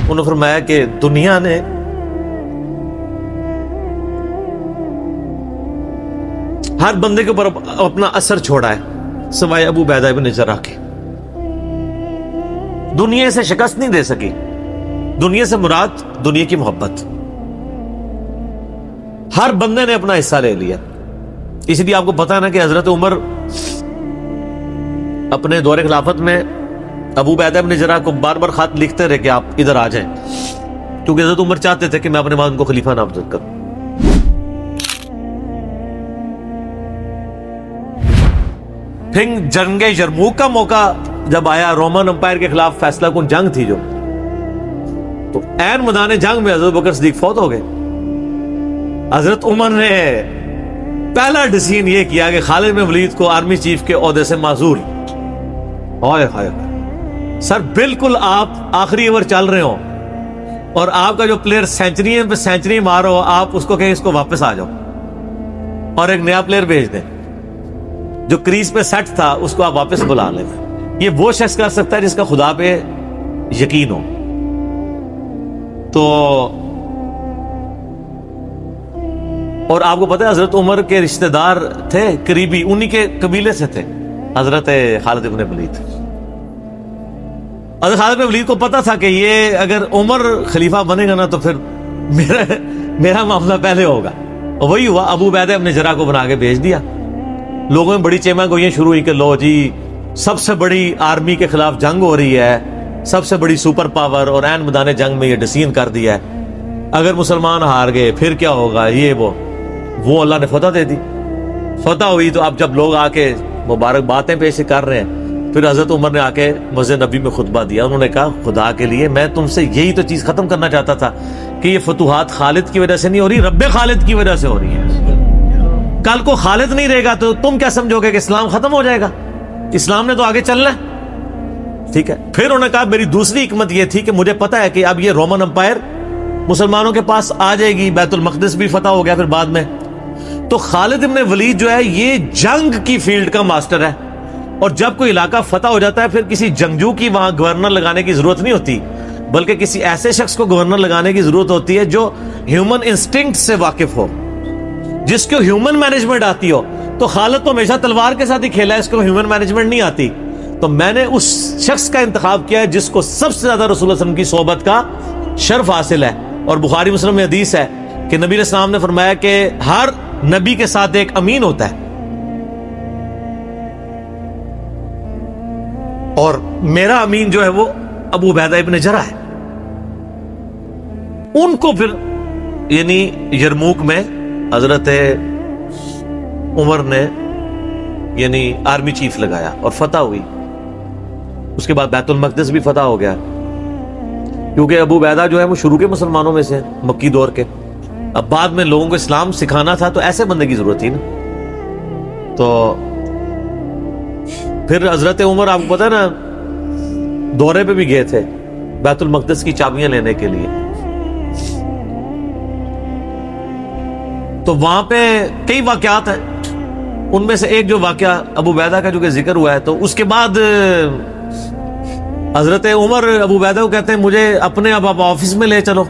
انہوں نے فرمایا کہ دنیا نے ہر بندے کے اوپر اپنا اثر چھوڑا ہے سوائے ابو عبیدہ ابن جراح کے. دنیا سے شکست نہیں دے سکی. دنیا سے مراد دنیا کی محبت. ہر بندے نے اپنا حصہ لے لیا. اس لیے آپ کو پتا ہے نا کہ حضرت عمر اپنے دور خلافت میں ابو عبیدہ ابن جراح کو بار بار خط لکھتے رہے کہ آپ ادھر آ جائیں، کیونکہ حضرت عمر چاہتے تھے کہ میں اپنے بعد ان کو خلیفہ نامزد کروں. پھر جنگ یرموک کا موقع جب آیا، رومن امپائر کے خلاف فیصلہ کن جنگ تھی جو، تو عین میدان جنگ میں حضرت بکر صدیق فوت ہو گئے. حضرت عمر نے پہلا ڈیسیژن یہ کیا کہ خالد بن ولید کو آرمی چیف کے عہدے سے معزول. ہائے ہائے سر، بالکل آپ آخری اوور چل رہے ہو اور آپ کا جو پلیئر سینچری پہ سینچری مار رہا ہو، آپ اس کو کہیں اس کو واپس آ جاؤ اور ایک نیا پلیئر بھیج دیں. جو کریز پہ سیٹ تھا اس کو آپ واپس بلا لیں. یہ وہ شخص کر سکتا ہے جس کا خدا پہ یقین ہو. تو اور آپ کو پتہ ہے حضرت عمر کے رشتہ دار تھے قریبی، انہی کے قبیلے سے تھے حضرت خالد بن ولید. حضرت خالد بن ولید کو پتا تھا کہ یہ اگر عمر خلیفہ بنے گا نا تو پھر میرا معاملہ پہلے ہوگا. اور وہی ہوا، ابو عبیدہ ابن جراح کو بنا کے بھیج دیا. لوگوں میں بڑی چیمہ گوئیاں شروع ہوئی کہ لو جی سب سے بڑی آرمی کے خلاف جنگ ہو رہی ہے، سب سے بڑی سپر پاور، اور عین میدان جنگ میں یہ ڈیسیژن کر دیا ہے، اگر مسلمان ہار گئے پھر کیا ہوگا، یہ وہ اللہ نے فتح دے دی. فتح ہوئی تو اب جب لوگ آ کے مبارک باتیں پیش کر رہے ہیں، پھر حضرت عمر نے آ کے مسجد نبی میں خطبہ دیا. انہوں نے کہا خدا کے لیے میں تم سے یہی تو چیز ختم کرنا چاہتا تھا کہ یہ فتوحات خالد کی وجہ سے نہیں ہو رہی، رب خالد کی وجہ سے ہو رہی ہے. کل کو خالد نہیں رہے گا تو تم کیا سمجھو گے کہ اسلام ختم ہو جائے گا؟ اسلام نے تو آگے چلنا ہے. ٹھیک ہے. پھر انہوں نے کہا میری دوسری حکمت یہ تھی کہ مجھے پتا ہے کہ اب یہ رومن امپائر مسلمانوں کے پاس آ جائے گی، بیت المقدس بھی فتح ہو گیا پھر بعد میں. تو خالد ابن ولید جو ہے یہ جنگ کی فیلڈ کا ماسٹر ہے، اور جب کوئی علاقہ فتح ہو جاتا ہے پھر کسی جنگجو کی وہاں گورنر لگانے کی ضرورت نہیں ہوتی، بلکہ کسی ایسے شخص کو گورنر لگانے کی ضرورت ہوتی ہے جو ہیومن انسٹنکٹ سے واقف ہو، جس کو ہیومن مینجمنٹ آتی ہو. تو خالد تو ہمیشہ تلوار کے ساتھ ہی کھیلا ہے، اس کو ہیومن مینجمنٹ نہیں آتی. تو میں نے اس شخص کا انتخاب کیا ہے جس کو سب سے زیادہ رسول اللہ صلی اللہ علیہ وسلم کی صحبت کا شرف حاصل ہے. اور بخاری مسلم میں حدیث ہے کہ نبی علیہ السلام نے فرمایا کہ ہر نبی کے ساتھ ایک امین ہوتا ہے، اور میرا امین جو ہے وہ ابو عبیدہ ابن جراح ہے. ان کو پھر یعنی یرموک میں حضرت عمر نے یعنی آرمی چیف لگایا اور فتح ہوئی. اس کے بعد بیت المقدس بھی فتح ہو گیا، کیونکہ ابو عبیدہ جو ہے وہ شروع کے مسلمانوں میں سے ہیں، مکی دور کے. اب بعد میں لوگوں کو اسلام سکھانا تھا تو ایسے بندے کی ضرورت تھی نا. تو پھر حضرت عمر آپ کو پتا ہے نا دورے پہ بھی گئے تھے بیت المقدس کی چابیاں لینے کے لیے. تو وہاں پہ کئی واقعات ہیں، ان میں سے ایک جو واقعہ ابو عبیدہ کا جو کہ ذکر ہوا ہے، تو اس کے بعد حضرت عمر ابو عبیدہ کو کہتے ہیں مجھے اپنے اب آفس میں لے چلو.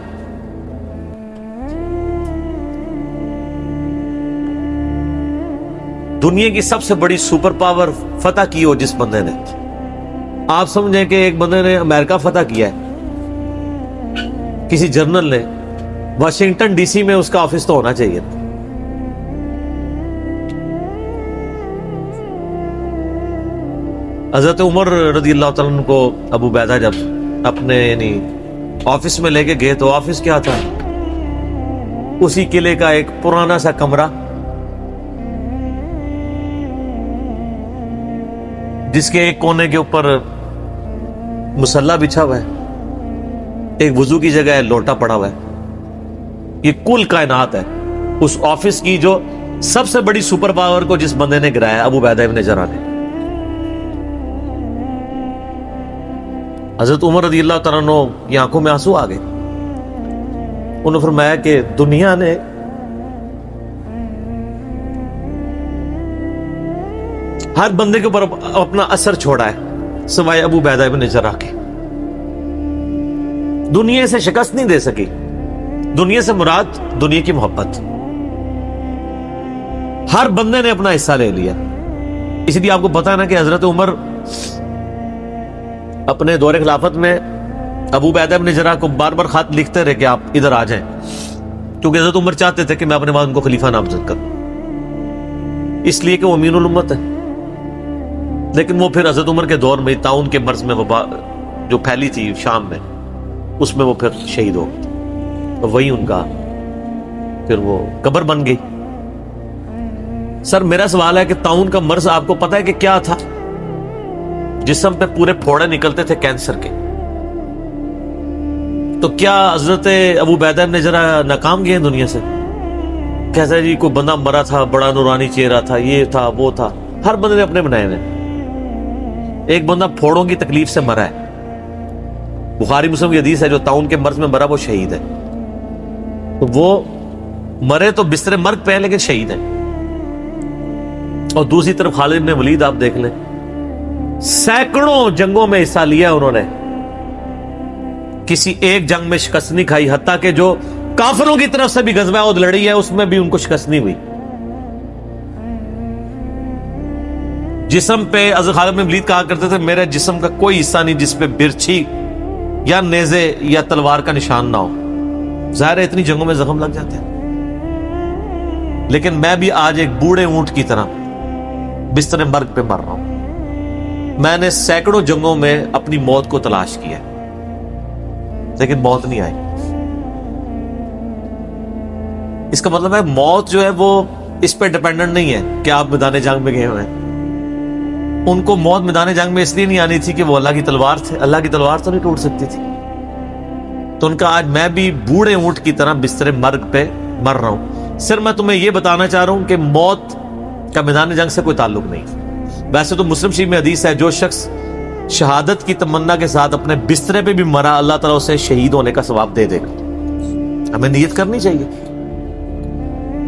دنیا کی سب سے بڑی سپر پاور فتح کی ہو جس بندے نے، آپ سمجھیں کہ ایک بندے نے امریکہ فتح کیا ہے، کسی جنرل نے، واشنگٹن ڈی سی میں اس کا آفس تو ہونا چاہیے. حضرت عمر رضی اللہ تعالیٰ عنہ کو ابو عبیدہ جب اپنے یعنی آفس میں لے کے گئے تو آفس کیا تھا؟ اسی قلعے کا ایک پرانا سا کمرہ جس کے ایک کونے کے اوپر مصلی بچھا ہوا ہے، ایک وضو کی جگہ ہے، لوٹا پڑا ہوا ہے. یہ کل کائنات ہے. اس آفس کی جو سب سے بڑی سپر پاور کو جس بندے نے گرایا ابو عبیدہ ابن جراح نے. حضرت عمر رضی اللہ تعالیٰ عنہ کی آنکھوں میں آنسو آ گئے. انہوں نے فرمایا کہ دنیا نے ہر بندے کے اوپر اپنا اثر چھوڑا ہے سوائے ابو عبیدہ ابن جراح کے. دنیا سے شکست نہیں دے سکی. دنیا سے مراد دنیا کی محبت. ہر بندے نے اپنا حصہ لے لیا. اس لیے آپ کو پتا ہے نا کہ حضرت عمر اپنے دور خلافت میں ابو عبیدہ بن جراح کو بار بار خط لکھتے رہے کہ آپ ادھر آ جائیں, کیونکہ حضرت عمر چاہتے تھے کہ میں اپنے بعد ان کو خلیفہ نامزد کروں, اس لیے کہ وہ امین الامت ہے. لیکن وہ پھر حضرت عمر کے دور میں طاعون کے مرض میں وبا جو پھیلی تھی شام میں, اس میں وہ پھر شہید ہو گئے. وہی ان کا پھر وہ قبر بن گئی. سر میرا سوال ہے کہ طاعون کا مرض آپ کو پتا ہے کہ کیا تھا؟ جسم پہ پورے پھوڑے نکلتے تھے کینسر کے. تو کیا حضرت ابو عبیدہ بن جراح ناکام گئے دنیا سے؟ کہتا ہے جی کوئی بندہ مرا تھا, بڑا نورانی چہرہ تھا, یہ تھا وہ تھا. ہر بندے نے اپنے بنائے ہیں. ایک بندہ پھوڑوں کی تکلیف سے مرا ہے, بخاری مسلم کی حدیث ہے, جو طاعون کے مرض میں مرا وہ شہید ہے. تو وہ مرے تو بستر مرگ پہ ہے لیکن شہید ہے. اور دوسری طرف خالد بن ولید آپ دیکھ لیں, سینکڑوں جنگوں میں حصہ لیا انہوں نے, کسی ایک جنگ میں شکست نہیں کھائی. حتیٰ کہ جو کافروں کی طرف سے بھی غزوہ احد لڑی ہے اس میں بھی ان کو شکست نہیں ہوئی. جسم پہ حضرت خالد بن ولید کہا کرتے تھے میرے جسم کا کوئی حصہ نہیں جس پہ برچھی یا نیزے یا تلوار کا نشان نہ ہو. ظاہر ہے اتنی جنگوں میں زخم لگ جاتے ہیں, لیکن میں بھی آج ایک بوڑھے اونٹ کی طرح بستر مرگ پہ مر رہا ہوں. میں نے سینکڑوں جنگوں میں اپنی موت کو تلاش کیا لیکن موت نہیں آئی. اس کا مطلب ہے موت جو ہے وہ اس پہ ڈیپینڈنٹ نہیں ہے کہ آپ میدان جنگ میں گئے ہوئے ہیں. ان کو موت میدان جنگ میں اس لیے نہیں آنی تھی کہ وہ اللہ کی تلوار تھے. اللہ کی تلوار تو نہیں ٹوٹ سکتی تھی. تو ان کا آج میں بھی بوڑھے اونٹ کی طرح بستر مرگ پہ مر رہا ہوں. صرف میں تمہیں یہ بتانا چاہ رہا ہوں کہ موت کا میدان جنگ سے کوئی تعلق نہیں. ویسے تو مسلم شریف میں حدیث ہے جو شخص شہادت کی تمنا کے ساتھ اپنے بسترے پہ بھی مرا اللہ تعالیٰ اسے شہید ہونے کا ثواب دے دے گا. ہمیں نیت کرنی چاہیے.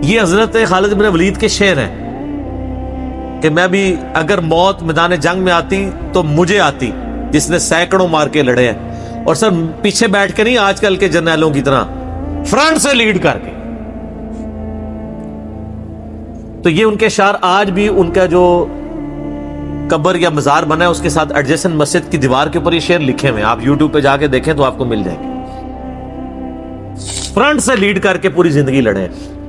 یہ حضرت خالد بن ولید کے شعر ہیں کہ میں بھی اگر موت میدان جنگ میں آتی تو مجھے آتی جس نے سینکڑوں مار کے لڑے ہیں. اور سر پیچھے بیٹھ کے نہیں آج کل کے جرنیلوں کی طرح, فرنٹ سے لیڈ کر کے. تو یہ ان کے اشعار آج بھی ان کا جو قبر یا مزار بنا ہے اس کے ساتھ ایڈجسٹنٹ مسجد کی دیوار کے اوپر یہ شعر لکھے ہوئے ہیں. آپ یوٹیوب پہ جا کے دیکھیں تو آپ کو مل جائیں گے. فرنٹ سے لیڈ کر کے پوری زندگی لڑے ہیں.